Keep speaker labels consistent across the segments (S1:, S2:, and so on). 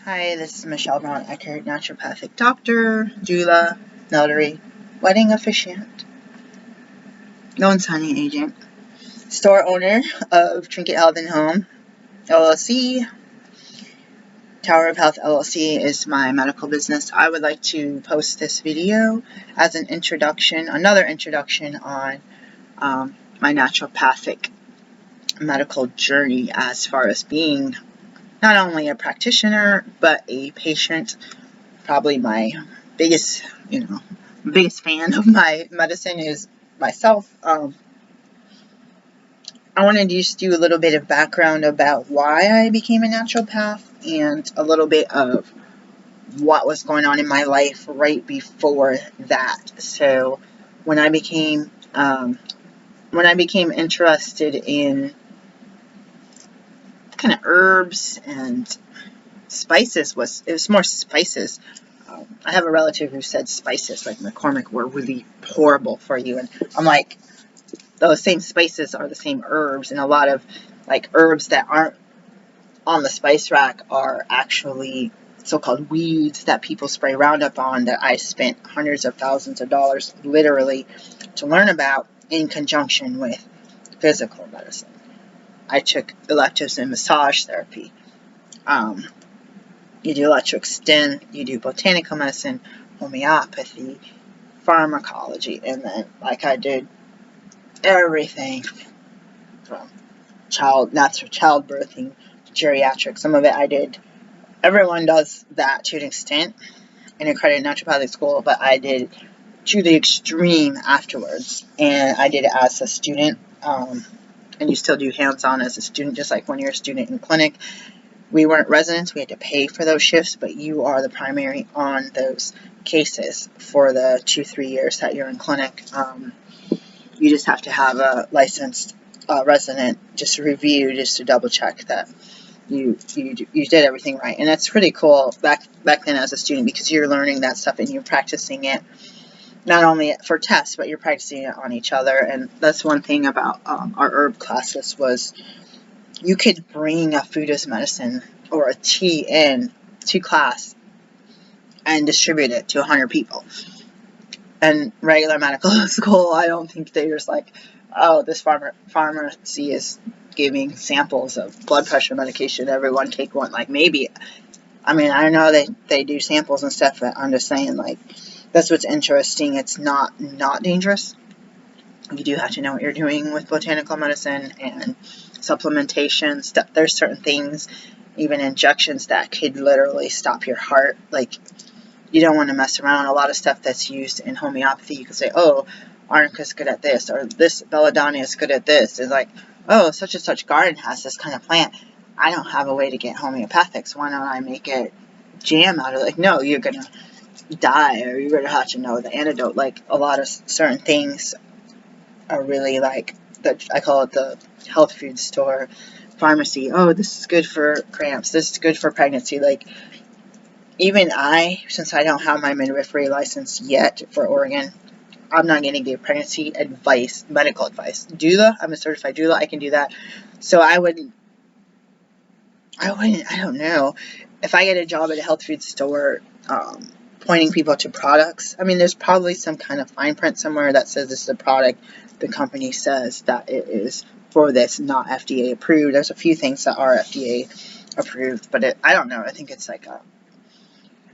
S1: Hi, this is Michelle Brown-Echerd, naturopathic doctor, doula, notary, wedding officiant, non-signing agent, store owner of Trinket Health and Home, LLC. Tower of Health LLC is my medical business. I would like to post this video as an introduction, another introduction on my naturopathic medical journey as far as being not only a practitioner, but a patient. Probably my biggest fan of my medicine is myself. I wanted to just do a little bit of background about why I became a naturopath and a little bit of what was going on in my life right before that. So when I became interested in kind of herbs and spices, it was more spices. I have a relative who said spices, like McCormick, were really horrible for you. And I'm like, those same spices are the same herbs. And a lot of like herbs that aren't on the spice rack are actually so-called weeds that people spray Roundup on, that I spent hundreds of thousands of dollars literally to learn about in conjunction with physical medicine. I took electives in massage therapy. You do electric stim, you do botanical medicine, homeopathy, pharmacology, and then like I did everything from natural childbirthing, geriatric. Some of it I did. Everyone does that to an extent in accredited naturopathic school, but I did to the extreme afterwards, and I did it as a student. And you still do hands-on as a student, just like when you're a student in clinic. We weren't residents, we had to pay for those shifts, but you are the primary on those cases for the 2-3 years that you're in clinic. You just have to have a licensed resident just review, just to double check that you did everything right. And that's pretty cool back then as a student, because you're learning that stuff and you're practicing it not only for tests, but you're practicing it on each other. And that's one thing about our herb classes was you could bring a food as medicine or a tea in to class and distribute it to 100 people. And regular medical school, I don't think they're just like, oh, this pharmacy is giving samples of blood pressure medication, everyone take one. Like, maybe, I mean, I know they do samples and stuff, but I'm just saying, like, that's what's interesting. It's not dangerous. You do have to know what you're doing with botanical medicine and supplementations. There's certain things, even injections, that could literally stop your heart. Like, you don't want to mess around. A lot of stuff that's used in homeopathy, you could say, oh, arnica's good at this, or this belladonna is good at this. It's like, oh, such and such garden has this kind of plant. I don't have a way to get homeopathics. Why don't I make it jam out of it? Like, no, you're going to die, or you're going to have to know the antidote. Like, a lot of certain things are really like, I call it the health food store pharmacy. Oh, this is good for cramps. This is good for pregnancy. Like, even since I don't have my midwifery license yet for Oregon, I'm not going to give pregnancy advice, medical advice. Doula, I'm a certified doula. I can do that. So I don't know. If I get a job at a health food store, pointing people to products, I mean, there's probably some kind of fine print somewhere that says this is a product the company says that it is for this, not FDA approved. There's a few things that are FDA approved, but I don't know. I think it's like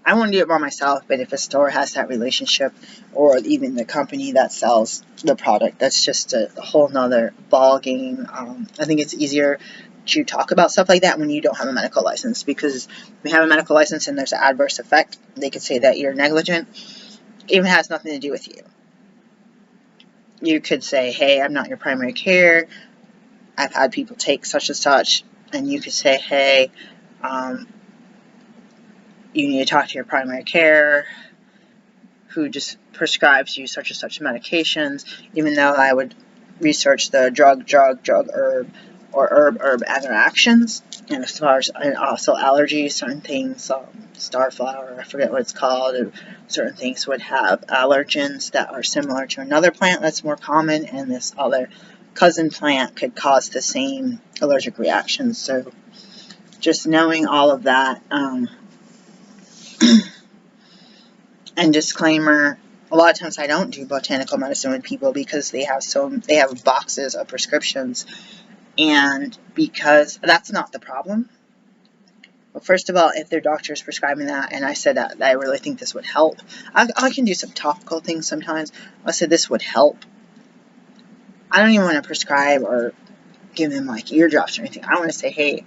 S1: I want to do it by myself, but if a store has that relationship, or even the company that sells the product, that's just a whole nother ball game. I think it's easier to talk about stuff like that when you don't have a medical license, because if you have a medical license and there's an adverse effect, they could say that you're negligent. It even has nothing to do with you. You could say, hey, I'm not your primary care. I've had people take such and such. And you could say, hey, you need to talk to your primary care who just prescribes you such and such medications, even though I would research the drug, herb, or herb interactions. And as far as, and also allergies, certain things, starflower, I forget what it's called, and certain things would have allergens that are similar to another plant that's more common, and this other cousin plant could cause the same allergic reactions. So just knowing all of that, And disclaimer, a lot of times I don't do botanical medicine with people because they have boxes of prescriptions, and because that's not the problem. Well, first of all, if their doctor is prescribing that, and I said that I really think this would help, I can do some topical things sometimes. I said this would help. I don't even want to prescribe or give them like eardrops or anything. I want to say, hey,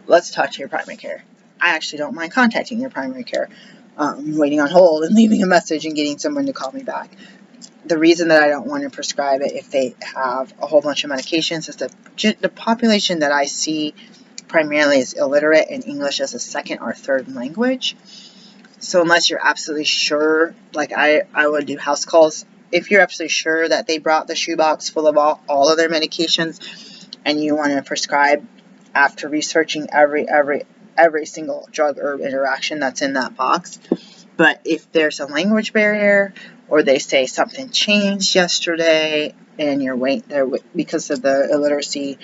S1: let's talk to your primary care. I actually don't mind contacting your primary care, waiting on hold and leaving a message and getting someone to call me back. The reason that I don't want to prescribe it if they have a whole bunch of medications is the population that I see primarily is illiterate in English as a second or third language. So unless you're absolutely sure, like I would do house calls. If you're absolutely sure that they brought the shoebox full of all of their medications and you want to prescribe after researching every single drug herb interaction that's in that box. But if there's a language barrier or they say something changed yesterday and you're waiting there because of the illiteracy,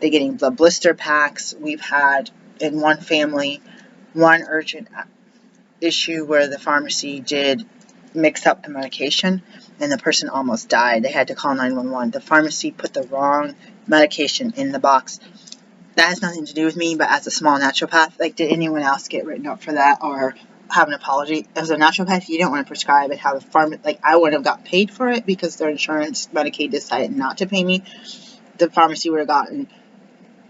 S1: they're getting the blister packs. We've had in one family one urgent issue where the pharmacy did mix up the medication and the person almost died. They had to call 911. The pharmacy put the wrong medication in the box. That has nothing to do with me, but as a small naturopath, like, did anyone else get written up for that or have an apology? As a naturopath, you don't want to prescribe and have a pharmacy. Like, I would have got paid for it because their insurance, Medicaid, decided not to pay me. The pharmacy would have gotten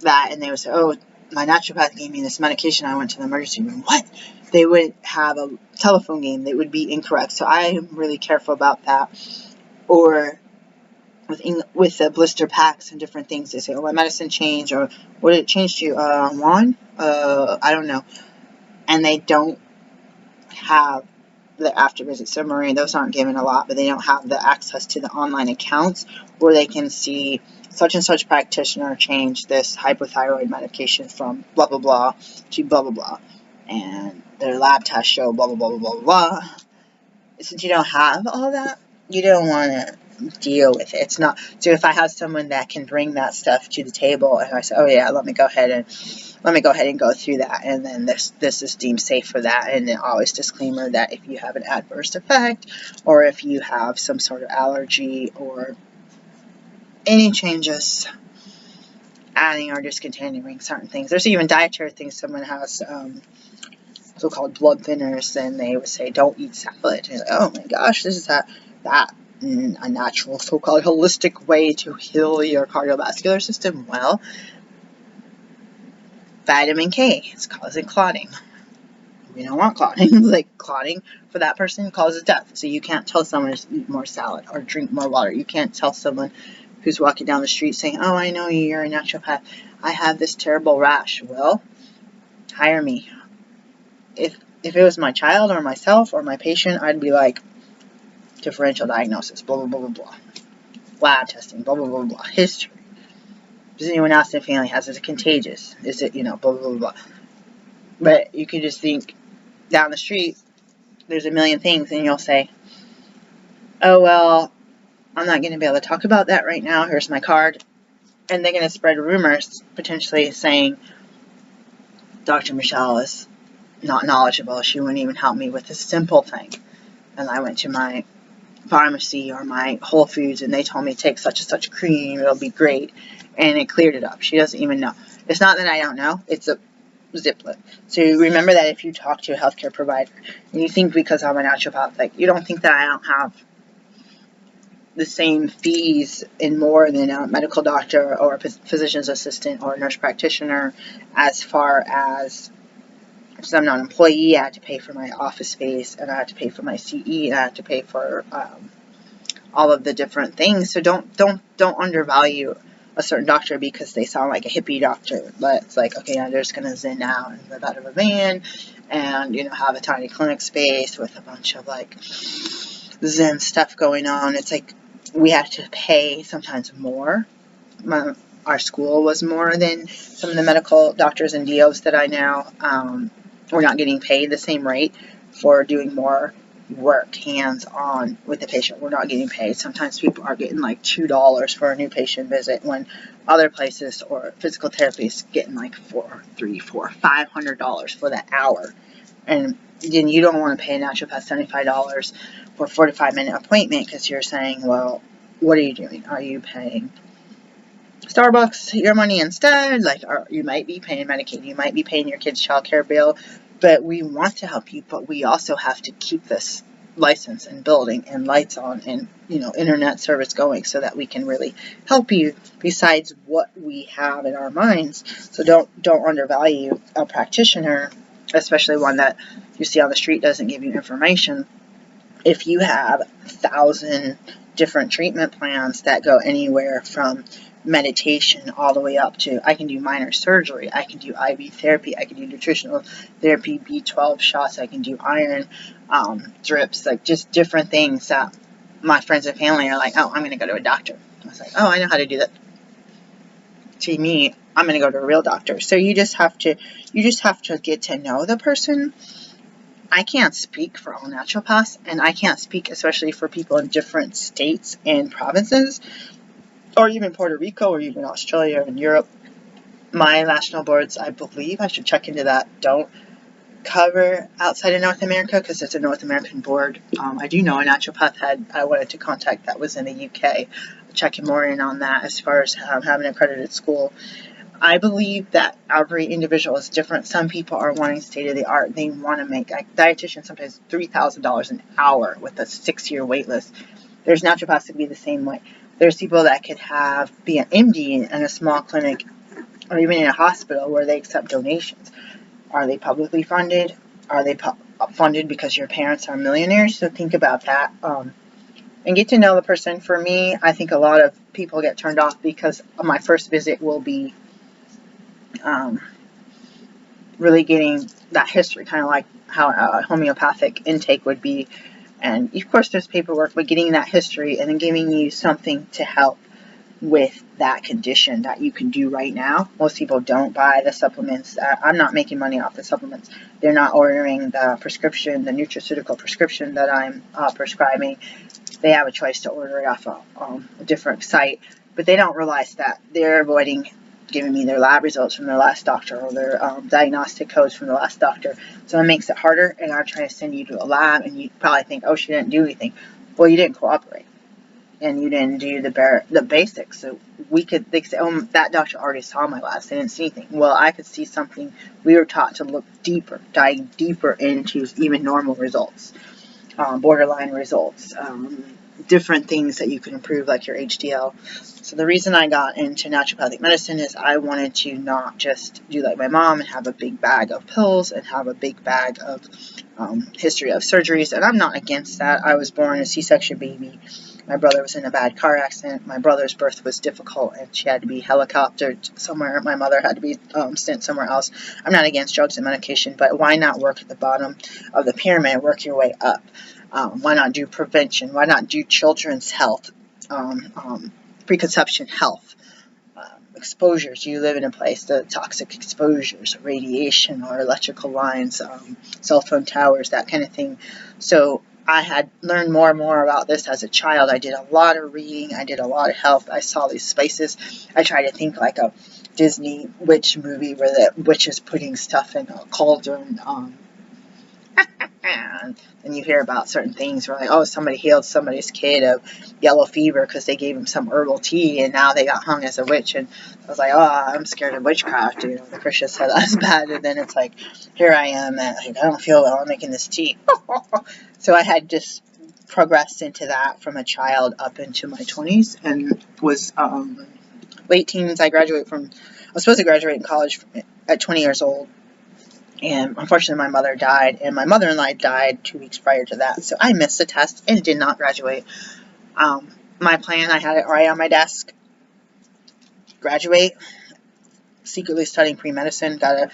S1: that, and they would say, oh, my naturopath gave me this medication. I went to the emergency room. What? They would have a telephone game that would be incorrect. So I am really careful about that. Or with the blister packs and different things, they say, oh, my medicine changed, or what did it change to? One? I don't know. And they don't have the after visit summary. Those aren't given a lot, but they don't have the access to the online accounts where they can see such and such practitioner changed this hypothyroid medication from blah blah blah to blah blah blah, and their lab tests show blah blah blah blah blah blah. Since you don't have all that, you don't want to deal with it. It's not. So if I have someone that can bring that stuff to the table, and I say, oh yeah, let me go ahead and go through that, and then this is deemed safe for that, and then always disclaimer that if you have an adverse effect or if you have some sort of allergy or any changes, adding or discontinuing certain things. There's even dietary things. Someone has so-called blood thinners, and they would say don't eat salad. And like, oh my gosh, this is that a natural so-called holistic way to heal your cardiovascular system. Well, vitamin K is causing clotting. We don't want clotting. Like, clotting for that person causes death. So you can't tell someone to eat more salad or drink more water. You can't tell someone who's walking down the street saying, oh, I know you're a naturopath. I have this terrible rash. Well, hire me. If it was my child or myself or my patient, I'd be like, differential diagnosis, blah, blah, blah, blah, blah. Lab testing, blah, blah, blah, blah. History. Does anyone else in the family has it? Is it contagious? Is it, blah, blah, blah, blah. But you could just think down the street, there's a million things, and you'll say, oh, well, I'm not going to be able to talk about that right now. Here's my card. And they're going to spread rumors, potentially saying, Dr. Michelle is not knowledgeable. She wouldn't even help me with a simple thing. And I went to my pharmacy or my Whole Foods, and they told me take such and such cream. It'll be great. And it cleared it up. She doesn't even know. It's not that I don't know. It's a ziplet. So remember that if you talk to a healthcare provider, and you think because I'm a naturopath, like, you don't think that I don't have the same fees and more than a medical doctor or a physician's assistant or a nurse practitioner, as far as, because I'm not an employee, I have to pay for my office space, and I have to pay for my CE, and I have to pay for all of the different things. So don't undervalue a certain doctor because they sound like a hippie doctor. But it's like, okay, I'm just gonna zen out in the bed of a van and have a tiny clinic space with a bunch of like zen stuff going on. It's like we have to pay sometimes more. Our school was more than some of the medical doctors and DOs that I know. We're not getting paid the same rate for doing more work hands-on with the patient. We're not getting paid. Sometimes people are getting like $2 for a new patient visit when other places or physical therapy is getting like $400, $500 for that hour. And then you don't want to pay a naturopath $75 for a 45-minute appointment because you're saying, well, what are you doing? Are you paying Starbucks your money instead? Like, you might be paying Medicaid, you might be paying your kid's child care bill, but we want to help you, but we also have to keep this license and building and lights on and, you know, internet service going so that we can really help you besides what we have in our minds. So don't undervalue a practitioner, especially one that you see on the street doesn't give you information. If you have 1,000 different treatment plans that go anywhere from meditation all the way up to, I can do minor surgery, I can do IV therapy, I can do nutritional therapy, B12 shots, I can do iron drips, like just different things that my friends and family are like, oh, I'm going to go to a doctor. I was like, oh, I know how to do that. To me, I'm going to go to a real doctor. So you just have to get to know the person. I can't speak for all naturopaths, and I can't speak especially for people in different states and provinces, or even Puerto Rico, or even Australia and Europe. My national boards, I believe, I should check into that, don't cover outside of North America because it's a North American board. I do know a naturopath I wanted to contact that was in the UK. Checking more in on that as far as having an accredited school. I believe that every individual is different. Some people are wanting state-of-the-art. They want to make, like, dietitians sometimes $3,000 an hour with a 6-year wait list. There's naturopaths that be the same way. There's people that could be an MD in a small clinic or even in a hospital where they accept donations. Are they publicly funded? Are they funded because your parents are millionaires? So think about that. And get to know the person. For me, I think a lot of people get turned off because my first visit will be really getting that history, kind of like how a homeopathic intake would be. And of course there's paperwork, but getting that history and then giving you something to help with that condition that you can do right now. Most people don't buy the supplements. I'm not making money off the supplements. They're not ordering the prescription, the nutraceutical prescription that I'm prescribing. They have a choice to order it off a different site, but they don't realize that they're avoiding giving me their lab results from their last doctor or their diagnostic codes from the last doctor. So it makes it harder, and I'm trying to send you to a lab, and you probably think, oh, she didn't do anything. Well, you didn't cooperate, and you didn't do the basics. So they say, oh, that doctor already saw my labs. They didn't see anything. Well, I could see something. We were taught to look deeper, dive deeper into even normal results, borderline results, different things that you can improve, like your HDL. So the reason I got into naturopathic medicine is I wanted to not just do like my mom and have a big bag of pills and have a big bag of history of surgeries. And I'm not against that. I was born a C-section baby. My brother was in a bad car accident. My brother's birth was difficult, and she had to be helicoptered somewhere. My mother had to be sent somewhere else. I'm not against drugs and medication, but why not work at the bottom of the pyramid, work your way up? Why not do prevention? Why not do children's health, preconception health, exposures? You live in a place, the toxic exposures, radiation or electrical lines, cell phone towers, that kind of thing. So I had learned more and more about this as a child. I did a lot of reading. I did a lot of health. I saw these spaces. I tried to think like a Disney witch movie where the witch is putting stuff in a cauldron. And you hear about certain things where like, oh, somebody healed somebody's kid of yellow fever because they gave him some herbal tea and now they got hung as a witch. And I was like, oh, I'm scared of witchcraft. You know, the Christians said that's bad. And then it's like, here I am, and like, I don't feel well, I'm making this tea. So I had just progressed into that from a child up into my 20s, and was late teens. I was supposed to graduate in college at 20 years old. And unfortunately, my mother died, and my mother-in-law died 2 weeks prior to that. So I missed the test and did not graduate. My plan, I had it right on my desk. Graduate, secretly studying pre-medicine, got a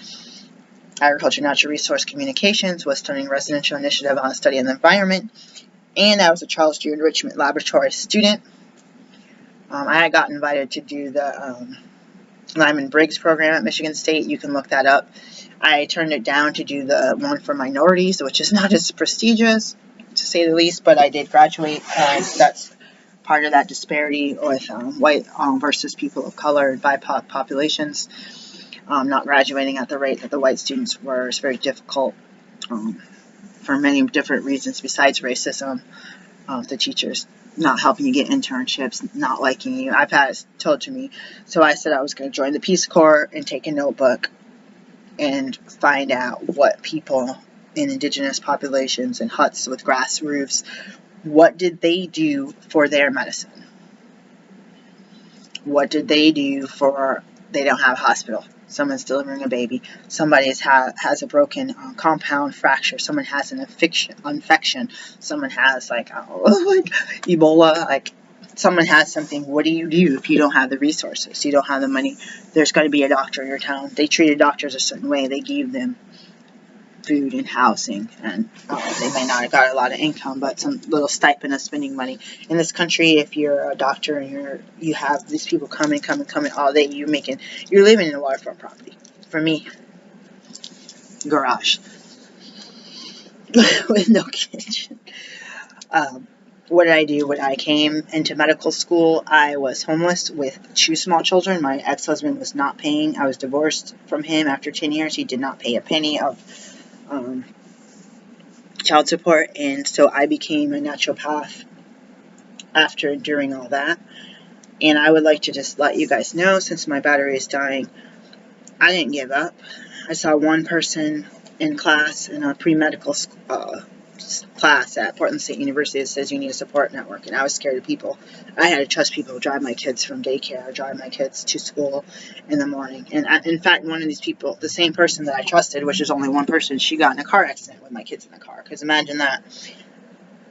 S1: agriculture, natural resource communications, was studying residential initiative on study of the environment, and I was a Charles G. Enrichment Laboratory student. I had got invited to do the Lyman Briggs program at Michigan State. You can look that up. I turned it down to do the one for minorities, which is not as prestigious, to say the least, but I did graduate, and that's part of that disparity with white versus people of color and BIPOC populations. Not graduating at the rate that the white students were is very difficult. for many different reasons besides racism. The teachers not helping you get internships, not liking you. I've had it told to me. So I said I was going to join the Peace Corps and take a notebook and find out what people in indigenous populations and huts with grass roofs, what did they do for their medicine? What did they do for, they don't have a hospital, someone's delivering a baby, somebody has a broken compound fracture, someone has an infection, someone has like Ebola, like someone has something. What do you do if you don't have the resources, you don't have the money? There's got to be a doctor in your town. They treated doctors a certain way, they gave them food and housing, and they may not have got a lot of income, but some little stipend of spending money. In this country, if you're a doctor and you have these people coming all day, you're living in a waterfront property. For me, garage with no kitchen. What did I do when I came into medical school? I was homeless with 2 small children. My ex-husband was not paying. I was divorced from him after 10 years. He did not pay a penny of child support, and so I became a naturopath after during all that. And I would like to just let you guys know, since my battery is dying, I didn't give up. I saw one person in class, in a pre-medical class at Portland State University, that says you need a support network, and I was scared of people. I had to trust people to drive my kids from daycare, drive my kids to school in the morning. And in fact, one of these people, the same person that I trusted, which is only one person, she got in a car accident with my kids in the car, because imagine that.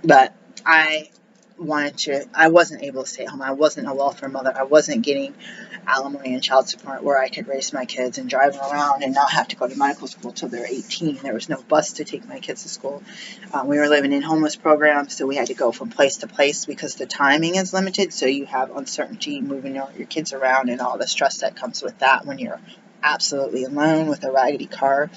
S1: But I wasn't able to stay at home. I wasn't a welfare mother. I wasn't getting alimony and child support where I could raise my kids and drive them around and not have to go to medical school till they're 18. There was no bus to take my kids to school. We were living in homeless programs, so we had to go from place to place because the timing is limited, so you have uncertainty moving your kids around and all the stress that comes with that when you're absolutely alone with a raggedy car.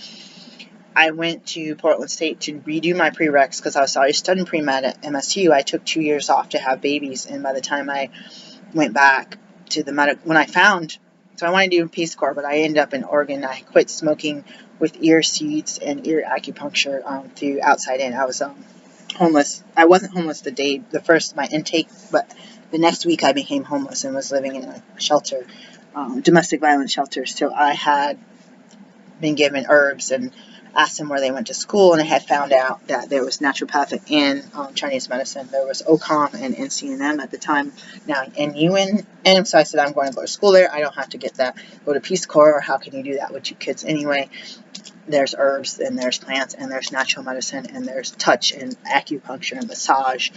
S1: I went to Portland State to redo my prereqs because I was already studying pre-med at MSU. I took 2 years off to have babies, and by the time I went back to the so I wanted to do Peace Corps, but I ended up in Oregon. I quit smoking with ear seeds and ear acupuncture through Outside In. I was homeless. I wasn't homeless my intake, but the next week I became homeless and was living in a shelter, domestic violence shelter. So I had been given herbs and asked them where they went to school, and I had found out that there was naturopathic and Chinese medicine. There was OCOM and NCNM at the time, now NUN. So I said, I'm going to go to school there. I don't have to get that. Go to Peace Corps. How can you do that with your kids anyway? There's herbs, and there's plants, and there's natural medicine, and there's touch and acupuncture and massage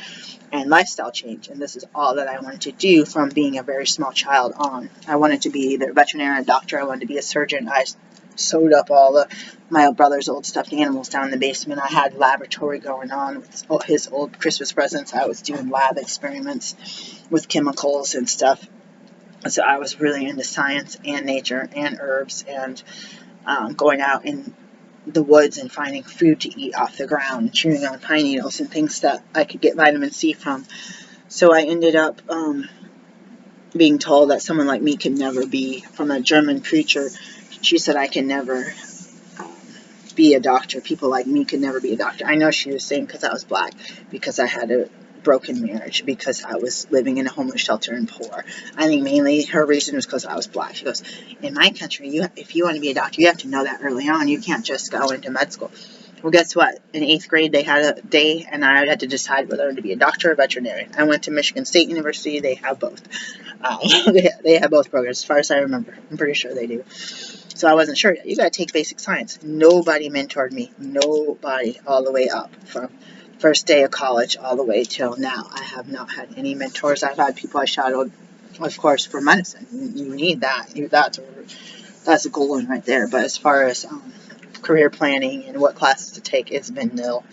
S1: and lifestyle change. And this is all that I wanted to do from being a very small child on. I wanted to be either a veterinarian, a doctor. I wanted to be a surgeon. I sewed up all my brother's old stuffed animals down in the basement. I had laboratory going on with his old Christmas presents. I was doing lab experiments with chemicals and stuff. So I was really into science and nature and herbs and going out in the woods and finding food to eat off the ground and chewing on pine needles and things that I could get vitamin C from. So I ended up being told that someone like me could never be, from a German preacher. She said I can never be a doctor. People like me could never be a doctor. I know she was saying because I was black, because I had a broken marriage, because I was living in a homeless shelter and poor. I think mainly her reason was because I was black. She goes, in my country, if you want to be a doctor, you have to know that early on. You can't just go into med school. Well, guess what? In 8th grade, they had a day, and I had to decide whether to be a doctor or a veterinarian. I went to Michigan State University. They have both. They have both programs, as far as I remember. I'm pretty sure they do. So I wasn't sure. You got to take basic science. Nobody mentored me. Nobody, all the way up from first day of college all the way till now. I have not had any mentors. I've had people I shadowed, of course, for medicine. You need that. That's a goal right there. But as far as career planning and what classes to take, it's been nil.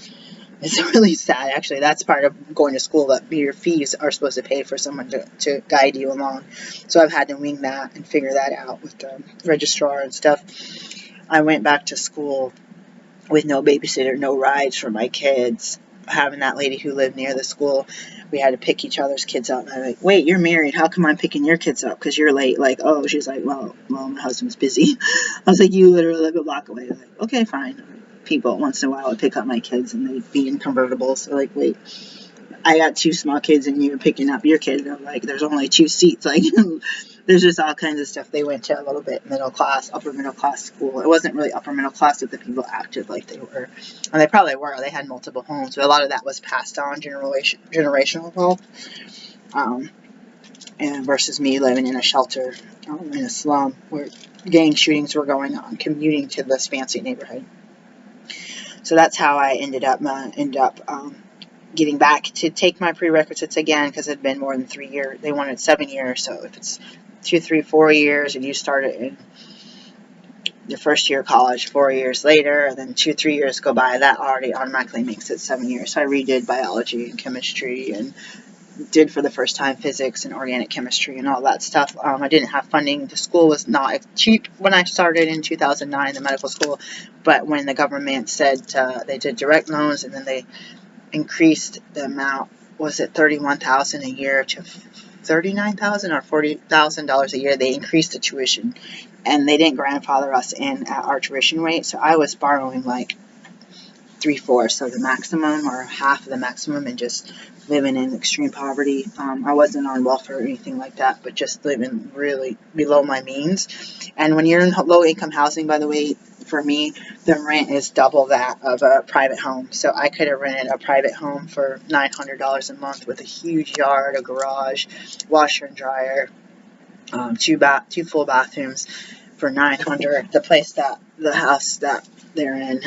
S1: It's really sad, actually. That's part of going to school, that your fees are supposed to pay for someone to guide you along. So I've had to wing that and figure that out with the registrar and stuff. I went back to school with no babysitter, no rides for my kids. Having that lady who lived near the school, we had to pick each other's kids up. And I'm like, wait, you're married. How come I'm picking your kids up? Because you're late. Like, oh, she's like, well, my husband's busy. I was like, you literally live a block away. I'm like, okay, fine. people once in a while would pick up my kids and they'd be in convertibles. So like, wait, I got 2 small kids and you're picking up your kid. And I'm like, there's only 2 seats. Like, there's just all kinds of stuff. They went to a little bit upper middle class school. It wasn't really upper middle class, but the people acted like they were. And they probably were. They had multiple homes. But a lot of that was passed on, generational wealth. And versus me living in a shelter, in a slum where gang shootings were going on, commuting to this fancy neighborhood. So that's how I ended up getting back to take my prerequisites again, because it had been more than 3 years. They wanted 7 years. So if it's 2, 3, 4 years, and you start it in your first year of college 4 years later, and then 2, 3 years go by, that already automatically makes it 7 years. So I redid biology and chemistry and did for the first time physics and organic chemistry and all that stuff. I didn't have funding. The school was not cheap when I started in 2009, the medical school, but when the government said they did direct loans, and then they increased the amount, was it $31,000 a year to $39,000 or $40,000 a year? They increased the tuition, and they didn't grandfather us in at our tuition rate, so I was borrowing like 3/4 of the maximum or half of the maximum, and just living in extreme poverty. I wasn't on welfare or anything like that, but just living really below my means. And when you're in low income housing, by the way, for me, the rent is double that of a private home. So I could have rented a private home for $900 a month with a huge yard, a garage, washer and dryer, 2 full bathrooms for $900. The house that they're in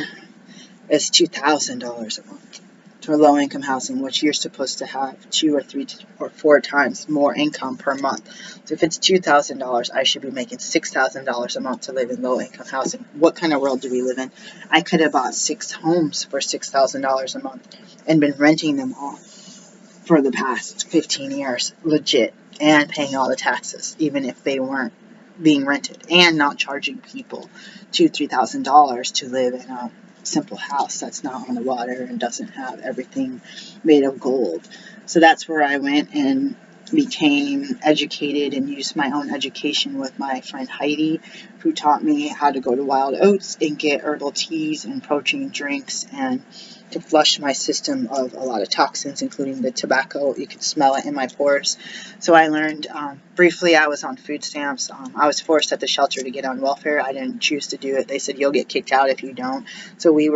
S1: is $2,000 a month for low income housing, which you're supposed to have 2 or 3 or 4 times more income per month. So if it's $2,000, I should be making $6,000 a month to live in low income housing. What kind of world do we live in? I could have bought 6 homes for $6,000 a month and been renting them all for the past 15 years, legit, and paying all the taxes, even if they weren't being rented, and not charging people $2,000, $3,000 to live in a simple house that's not on the water and doesn't have everything made of gold. So that's where I went and became educated and used my own education with my friend Heidi, who taught me how to go to Wild Oats and get herbal teas and protein drinks, and to flush my system of a lot of toxins, including the tobacco. You could smell it in my pores. So I learned, briefly, I was on food stamps. I was forced at the shelter to get on welfare. I didn't choose to do it. They said, you'll get kicked out if you don't. So we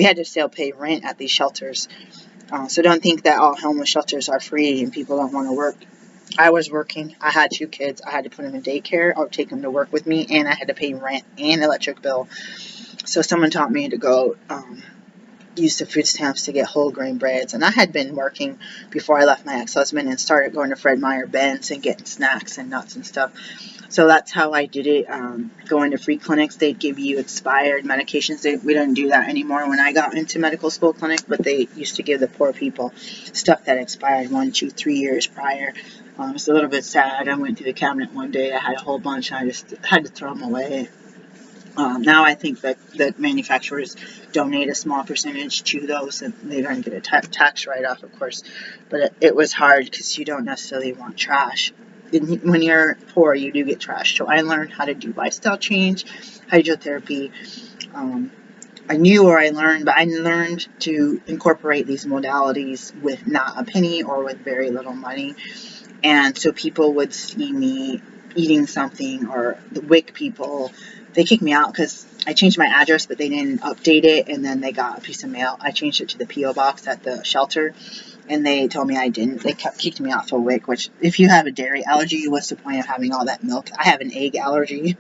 S1: had to still pay rent at these shelters. So don't think that all homeless shelters are free and people don't want to work. I was working. I had 2 kids. I had to put them in daycare or take them to work with me, and I had to pay rent and electric bill. So someone taught me to go use the food stamps to get whole grain breads. And I had been working before I left my ex-husband and started going to Fred Meyer Ben's and getting snacks and nuts and stuff. So that's how I did it. Going to free clinics, they'd give you expired medications. We don't do that anymore when I got into medical school clinic, but they used to give the poor people stuff that expired 1, 2, 3 years prior. It's a little bit sad. I went to the cabinet one day. I had a whole bunch. And I just had to throw them away. Now I think that the manufacturers donate a small percentage to those, and they're going to get a tax write-off, of course. But it was hard because you don't necessarily want trash. When you're poor, you do get trash. So I learned how to do lifestyle change, hydrotherapy. I knew where I learned, but I learned to incorporate these modalities with not a penny or with very little money. And so people would see me eating something, or the WIC people, they kicked me out because I changed my address, but they didn't update it, and then they got a piece of mail. I changed it to the P.O. box at the shelter, and they told me I didn't. They kicked me out for WIC, which, if you have a dairy allergy, what's the point of having all that milk? I have an egg allergy,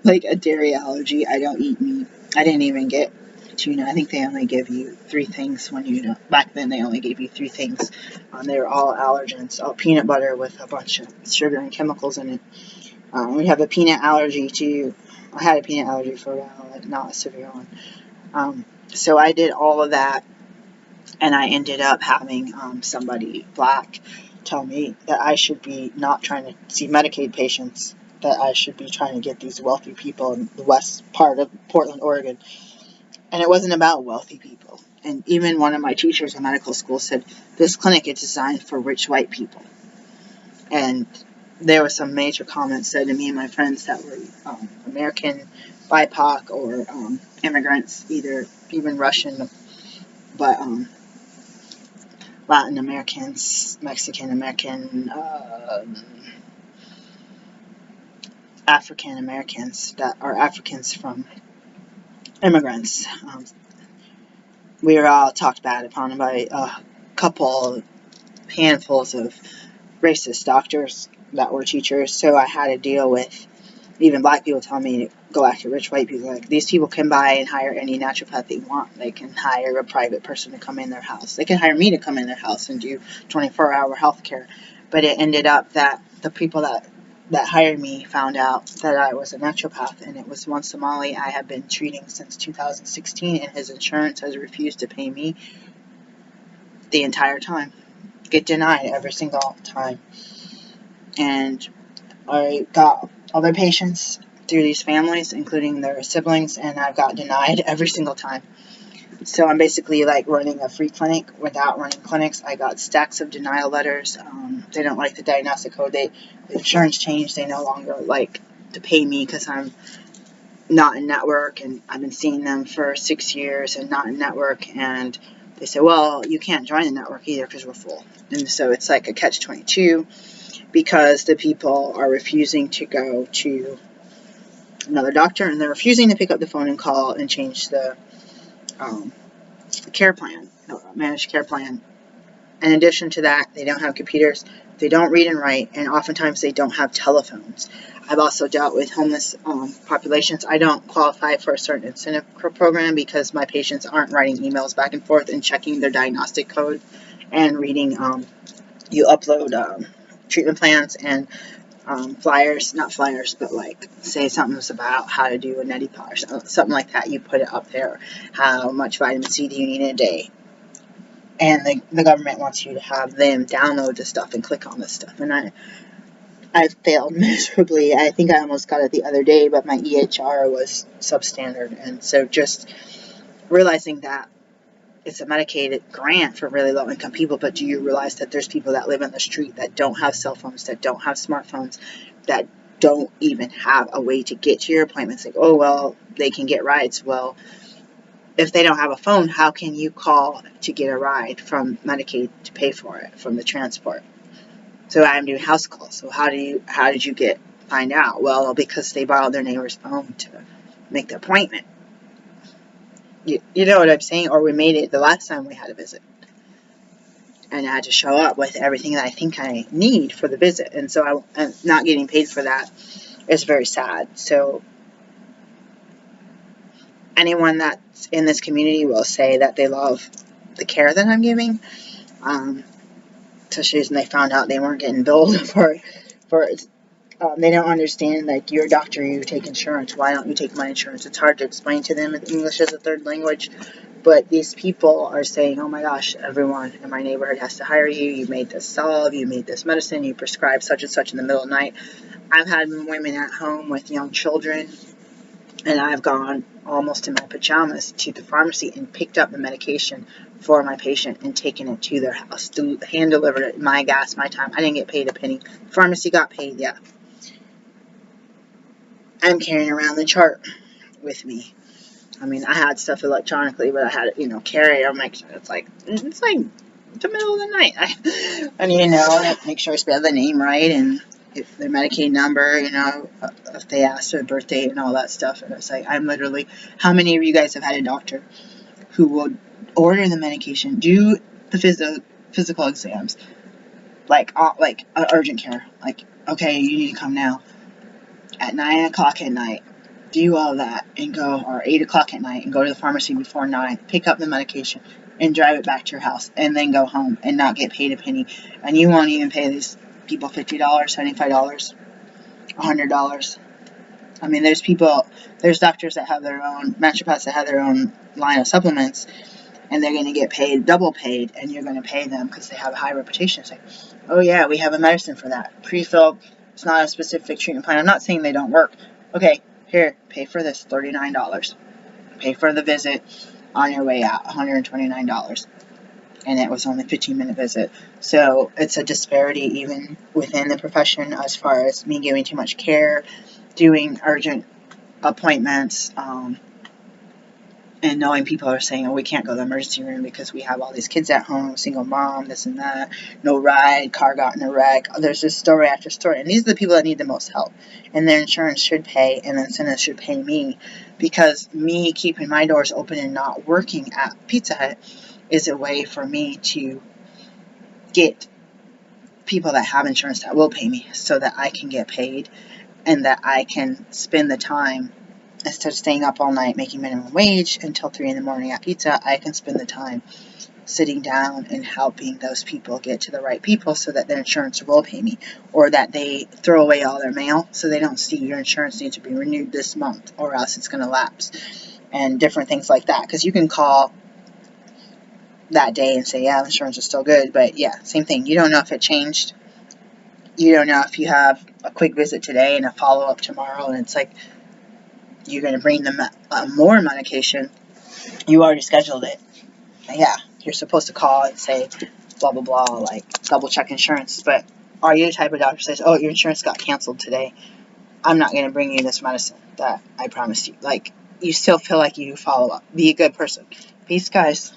S1: like a dairy allergy. I don't eat meat. I didn't even get tuna. I think they only give you 3 things back then they only gave you 3 things. They were all allergens. All peanut butter with a bunch of sugar and chemicals in it. We have a peanut allergy too. I had a peanut allergy for a while, not a severe one. So I did all of that, and I ended up having somebody black tell me that I should be not trying to see Medicaid patients, that I should be trying to get these wealthy people in the west part of Portland, Oregon. And it wasn't about wealthy people. And even one of my teachers in medical school said, this clinic is designed for rich white people. And there were some major comments said to me and my friends that were American BIPOC or immigrants, either even Russian, but Latin Americans, Mexican American, African Americans that are Africans from immigrants. We were all talked bad upon by a couple handfuls of racist doctors that were teachers, so I had to deal with even black people telling me to go after rich white people. Like, these people can buy and hire any naturopath they want. They can hire a private person to come in their house. They can hire me to come in their house and do 24-hour health care. But it ended up that the people that hired me found out that I was a naturopath, and it was one Somali I had been treating since 2016, and his insurance has refused to pay me the entire time. Get denied every single time. And I got other patients through these families, including their siblings, and I've got denied every single time. So I'm basically like running a free clinic without running clinics. I got stacks of denial letters. They don't like the diagnostic code. The insurance changed. They no longer like to pay me because I'm not in network, and I've been seeing them for 6 years and not in network. And they say, well, you can't join the network either because we're full. And so it's like a catch-22 because the people are refusing to go to another doctor, and they're refusing to pick up the phone and call and change the care plan, managed care plan. In addition to that, they don't have computers, they don't read and write, and oftentimes they don't have telephones. I've also dealt with homeless populations. I don't qualify for a certain incentive program because my patients aren't writing emails back and forth and checking their diagnostic code and reading. You upload treatment plans and flyers, not flyers, but like say something's about how to do a neti pot or something like that. You put it up there. How much vitamin C do you need in a day? And the government wants you to have them download the stuff and click on this stuff. And I failed miserably. I think I almost got it the other day, but my EHR was substandard. And so just realizing that it's a Medicaid grant for really low-income people, but do you realize that there's people that live on the street that don't have cell phones, that don't have smartphones, that don't even have a way to get to your appointments? Like, oh, well, they can get rides. Well, if they don't have a phone, how can you call to get a ride from Medicaid to pay for it from the transport? So I'm doing house calls. So how did you find out? Well, because they borrowed their neighbor's phone to make the appointment. You know what I'm saying? Or we made it the last time we had a visit. And I had to show up with everything that I think I need for the visit. And so I'm not getting paid for that is very sad. So anyone that's in this community will say that they love the care that I'm giving. Especially when they found out they weren't getting billed for they don't understand, like, you're a doctor, you take insurance. Why don't you take my insurance? It's hard to explain to them English as a third language. But these people are saying, oh my gosh, everyone in my neighborhood has to hire you. You made this salve, you made this medicine, you prescribed such and such in the middle of the night. I've had women at home with young children, and I've gone almost in my pajamas to the pharmacy and picked up the medication for my patient and taken it to their house. Hand delivered it, my gas, my time. I didn't get paid a penny. Pharmacy got paid, yeah. I'm carrying around the chart with me. I mean, I had stuff electronically, but I had it, carry. It's like the middle of the night. I need to know, make sure I spell the name right, and if their Medicaid number, if they ask their birthday and all that stuff. And it's like, I'm literally, how many of you guys have had a doctor who will order the medication, do the physical exams, like urgent care, like, okay, you need to come now at 9 o'clock at night, do all that, and go, or 8 o'clock at night, and go to the pharmacy before 9, pick up the medication, and drive it back to your house, and then go home, and not get paid a penny, and you won't even pay these people $50, $75, $100. I mean, there's doctors that have their own, naturopaths that have their own line of supplements, and they're going to get paid, double paid, and you're going to pay them because they have a high reputation. It's like, oh yeah, we have a medicine for that. Pre-filled, it's not a specific treatment plan. I'm not saying they don't work. Okay, here, pay for this, $39. Pay for the visit on your way out, $129. And it was only a 15-minute visit. So it's a disparity even within the profession as far as me giving too much care, doing urgent appointments, and knowing people are saying, oh, we can't go to the emergency room because we have all these kids at home, single mom, this and that, no ride, car got in a wreck. There's just story after story. And these are the people that need the most help. And their insurance should pay, and the incentive should pay me, because me keeping my doors open and not working at Pizza Hut is a way for me to get people that have insurance that will pay me, so that I can get paid and that I can spend the time. Instead of staying up all night making minimum wage until 3 in the morning at pizza, I can spend the time sitting down and helping those people get to the right people so that their insurance will pay me, or that they throw away all their mail so they don't see your insurance needs to be renewed this month or else it's going to lapse, and different things like that. Because you can call that day and say, yeah, insurance is still good, but yeah, same thing. You don't know if it changed. You don't know if you have a quick visit today and a follow-up tomorrow, and it's like, you're going to bring them more medication. You already scheduled it. And yeah, you're supposed to call and say blah, blah, blah, like double check insurance. But are you the type of doctor that says, oh, your insurance got canceled today, I'm not going to bring you this medicine that I promised you? Like, you still feel like you follow up. Be a good person. Peace, guys.